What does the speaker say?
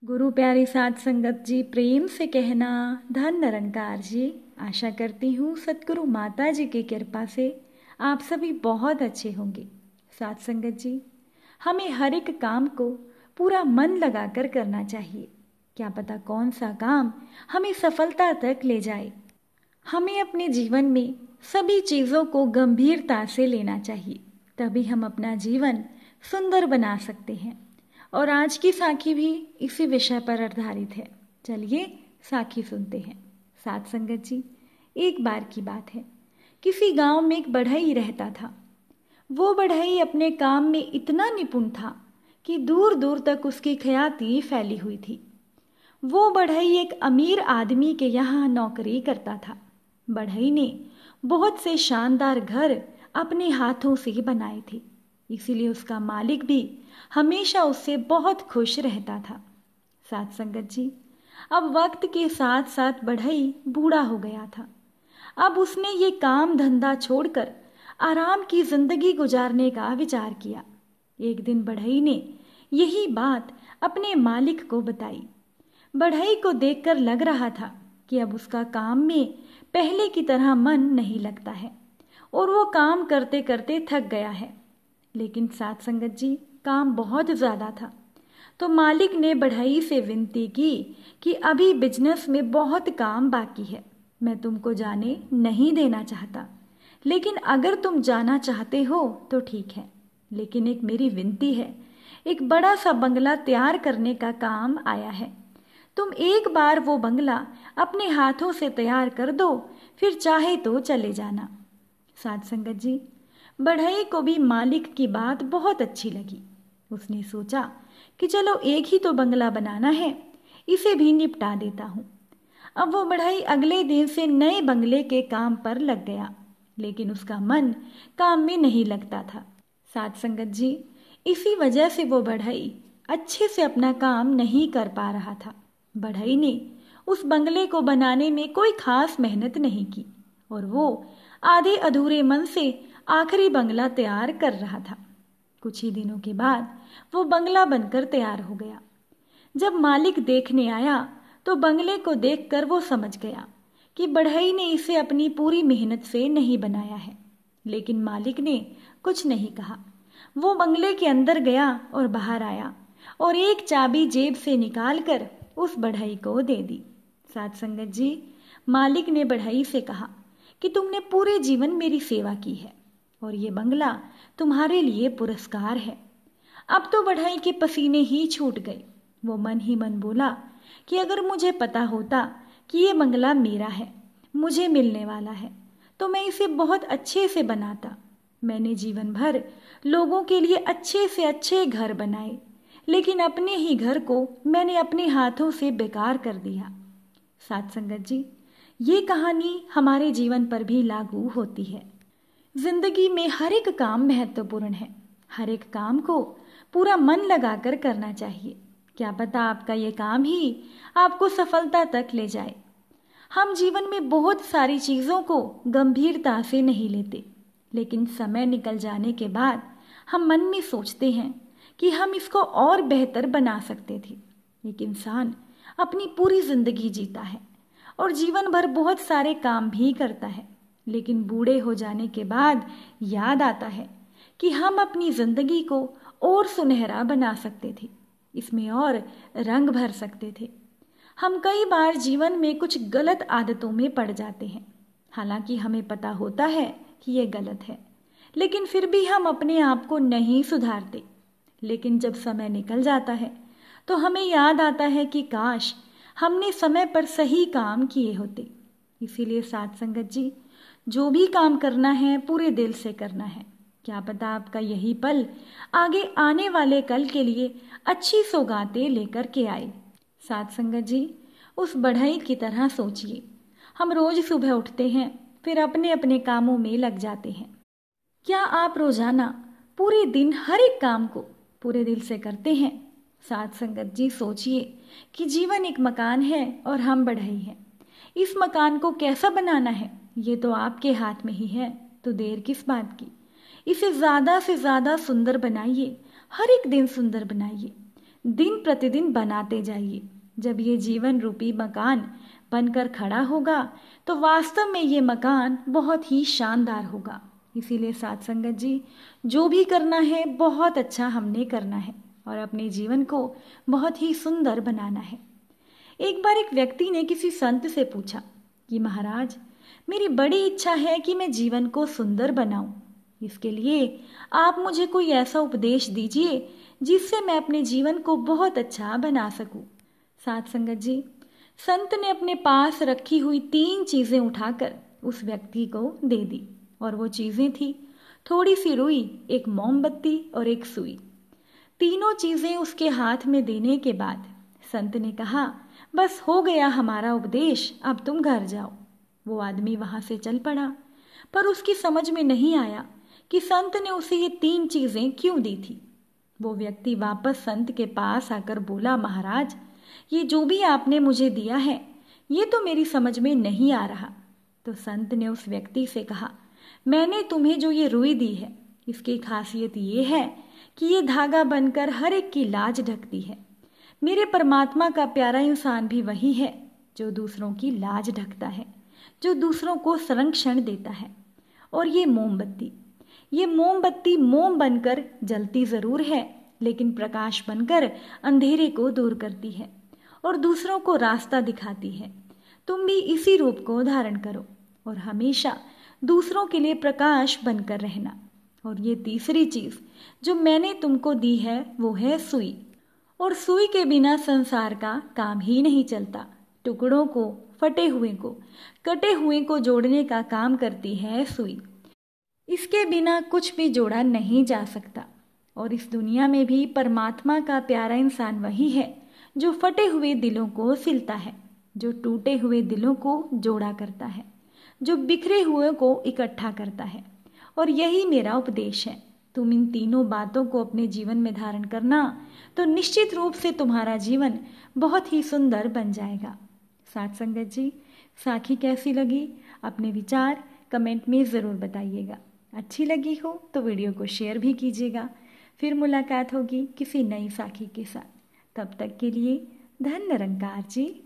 गुरु प्यारी साध संगत जी, प्रेम से कहना धन निरंकार जी। आशा करती हूँ सतगुरु माता जी की कृपा से आप सभी बहुत अच्छे होंगे। साध संगत जी, हमें हर एक काम को पूरा मन लगाकर करना चाहिए। क्या पता कौन सा काम हमें सफलता तक ले जाए। हमें अपने जीवन में सभी चीज़ों को गंभीरता से लेना चाहिए, तभी हम अपना जीवन सुंदर बना सकते हैं। और आज की साखी भी इसी विषय पर आधारित है। चलिए साखी सुनते हैं। साथ संगत जी, एक बार की बात है, किसी गांव में एक बढ़ई रहता था। वो बढ़ई अपने काम में इतना निपुण था कि दूर दूर तक उसकी ख्याति फैली हुई थी। वो बढ़ई एक अमीर आदमी के यहाँ नौकरी करता था। बढ़ई ने बहुत से शानदार घर अपने हाथों से बनाए थे, इसीलिए उसका मालिक भी हमेशा उससे बहुत खुश रहता था। साथ संगत जी, अब वक्त के साथ साथ बढ़ई बूढ़ा हो गया था। अब उसने ये काम धंधा छोड़कर आराम की जिंदगी गुजारने का विचार किया। एक दिन बढ़ई ने यही बात अपने मालिक को बताई। बढ़ई को देखकर लग रहा था कि अब उसका काम में पहले की तरह मन नहीं लगता है और वो काम करते करते थक गया है। लेकिन साथ संगत जी, काम बहुत ज़्यादा था, तो मालिक ने बढ़ई से विनती की कि अभी बिजनेस में बहुत काम बाकी है, मैं तुमको जाने नहीं देना चाहता, लेकिन अगर तुम जाना चाहते हो तो ठीक है, लेकिन एक मेरी विनती है। एक बड़ा सा बंगला तैयार करने का काम आया है, तुम एक बार वो बंगला अपने हाथों से तैयार कर दो, फिर चाहे तो चले जाना। साथ संगत जी, बढ़ई को भी मालिक की बात बहुत अच्छी लगी। उसने सोचा कि चलो एक ही तो बंगला बनाना है, इसे भी निपटा देता हूँ। अब वो बढ़ई अगले दिन से नए बंगले के काम पर लग गया, लेकिन उसका मन काम में नहीं लगता था। साथ संगत जी, इसी वजह से वो बढ़ई अच्छे से अपना काम नहीं कर पा रहा था। बढ़ई ने उस बंगले को बनाने में कोई खास मेहनत नहीं की और वो आधे अधूरे मन से आखिरी बंगला तैयार कर रहा था। कुछ ही दिनों के बाद वो बंगला बनकर तैयार हो गया। जब मालिक देखने आया तो बंगले को देखकर वो समझ गया कि बढ़ई ने इसे अपनी पूरी मेहनत से नहीं बनाया है, लेकिन मालिक ने कुछ नहीं कहा। वो बंगले के अंदर गया और बाहर आया और एक चाबी जेब से निकालकर उस बढ़ई को दे दी। साथ संगत जी, मालिक ने बढ़ई से कहा कि तुमने पूरे जीवन मेरी सेवा की है और ये बंगला तुम्हारे लिए पुरस्कार है। अब तो बढ़ई के पसीने ही छूट गए। वो मन ही मन बोला कि अगर मुझे पता होता कि ये बंगला मेरा है, मुझे मिलने वाला है, तो मैं इसे बहुत अच्छे से बनाता। मैंने जीवन भर लोगों के लिए अच्छे से अच्छे घर बनाए, लेकिन अपने ही घर को मैंने अपने हाथों से बेकार कर दिया। साथ संगत जी, ये कहानी हमारे जीवन पर भी लागू होती है। जिंदगी में हर एक काम महत्वपूर्ण है। हर एक काम को पूरा मन लगाकर करना चाहिए। क्या पता आपका ये काम ही आपको सफलता तक ले जाए। हम जीवन में बहुत सारी चीज़ों को गंभीरता से नहीं लेते, लेकिन समय निकल जाने के बाद हम मन में सोचते हैं कि हम इसको और बेहतर बना सकते थे। एक इंसान अपनी पूरी जिंदगी जीता है और जीवन भर बहुत सारे काम भी करता है, लेकिन बूढ़े हो जाने के बाद याद आता है कि हम अपनी जिंदगी को और सुनहरा बना सकते थे, इसमें और रंग भर सकते थे। हम कई बार जीवन में कुछ गलत आदतों में पड़ जाते हैं, हालांकि हमें पता होता है कि ये गलत है, लेकिन फिर भी हम अपने आप को नहीं सुधारते। लेकिन जब समय निकल जाता है तो हमें याद आता है कि काश हमने समय पर सही काम किए होते। इसीलिए साथ संगत जी, जो भी काम करना है पूरे दिल से करना है। क्या पता आपका यही पल आगे आने वाले कल के लिए अच्छी सौगातें लेकर के आए। साथ संगत जी, उस बढ़ई की तरह सोचिए। हम रोज सुबह उठते हैं, फिर अपने अपने कामों में लग जाते हैं। क्या आप रोजाना पूरे दिन हर एक काम को पूरे दिल से करते हैं? साथ संगत जी, सोचिए कि जीवन एक मकान है और हम बढ़ई हैं। इस मकान को कैसा बनाना है ये तो आपके हाथ में ही है, तो देर किस बात की। इसे ज़्यादा से ज़्यादा सुंदर बनाइए, हर एक दिन सुंदर बनाइए। दिन प्रतिदिन बनाते जाइए। जब ये जीवन रूपी मकान बनकर खड़ा होगा तो वास्तव में ये मकान बहुत ही शानदार होगा। इसीलिए साथ संगत जी, जो भी करना है बहुत अच्छा हमने करना है और अपने जीवन को बहुत ही सुंदर बनाना है। एक बार एक व्यक्ति ने किसी संत से पूछा कि महाराज, मेरी बड़ी इच्छा है कि मैं जीवन को सुंदर बनाऊं। इसके लिए आप मुझे कोई ऐसा उपदेश दीजिए जिससे मैं अपने जीवन को बहुत अच्छा बना सकूं। साथ संगत जी, संत ने अपने पास रखी हुई 3 चीजें उठाकर उस व्यक्ति को दे दी और वो चीजें थी थोड़ी सी रुई, एक मोमबत्ती और एक सुई। तीनों चीजें उसके हाथ में देने के बाद संत ने कहा, बस हो गया हमारा उपदेश, अब तुम घर जाओ। वो आदमी वहां से चल पड़ा, पर उसकी समझ में नहीं आया कि संत ने उसे ये 3 चीजें क्यों दी थी। वो व्यक्ति वापस संत के पास आकर बोला, महाराज, ये जो भी आपने मुझे दिया है ये तो मेरी समझ में नहीं आ रहा। तो संत ने उस व्यक्ति से कहा, मैंने तुम्हें जो ये रुई दी है इसकी खासियत ये है कि ये धागा बनकर हर एक की लाज ढकती है। मेरे परमात्मा का प्यारा इंसान भी वही है जो दूसरों की लाज ढकता है, जो दूसरों को संरक्षण देता है। और ये मोमबत्ती मोम बनकर जलती जरूर है, लेकिन प्रकाश बनकर अंधेरे को दूर करती है और दूसरों को रास्ता दिखाती है। तुम भी इसी रूप को धारण करो और हमेशा दूसरों के लिए प्रकाश बनकर रहना। और ये तीसरी चीज जो मैंने तुमको दी है वो है सुई, और सुई के बिना संसार का काम ही नहीं चलता। टुकड़ों को, फटे हुए को, कटे हुए को जोड़ने का काम करती है सुई। इसके बिना कुछ भी जोड़ा नहीं जा सकता। और इस दुनिया में भी परमात्मा का प्यारा इंसान वही है जो फटे हुए दिलों को सिलता है, जो टूटे हुए दिलों को जोड़ा करता है, जो बिखरे हुए को इकट्ठा करता है। और यही मेरा उपदेश है। तुम इन तीनों बातों को अपने जीवन में धारण करना तो निश्चित रूप से तुम्हारा जीवन बहुत ही सुंदर बन जाएगा। साथ संगत जी, साखी कैसी लगी? अपने विचार कमेंट में ज़रूर बताइएगा। अच्छी लगी हो तो वीडियो को शेयर भी कीजिएगा। फिर मुलाकात होगी किसी नई साखी के साथ। तब तक के लिए धन निरंकार जी।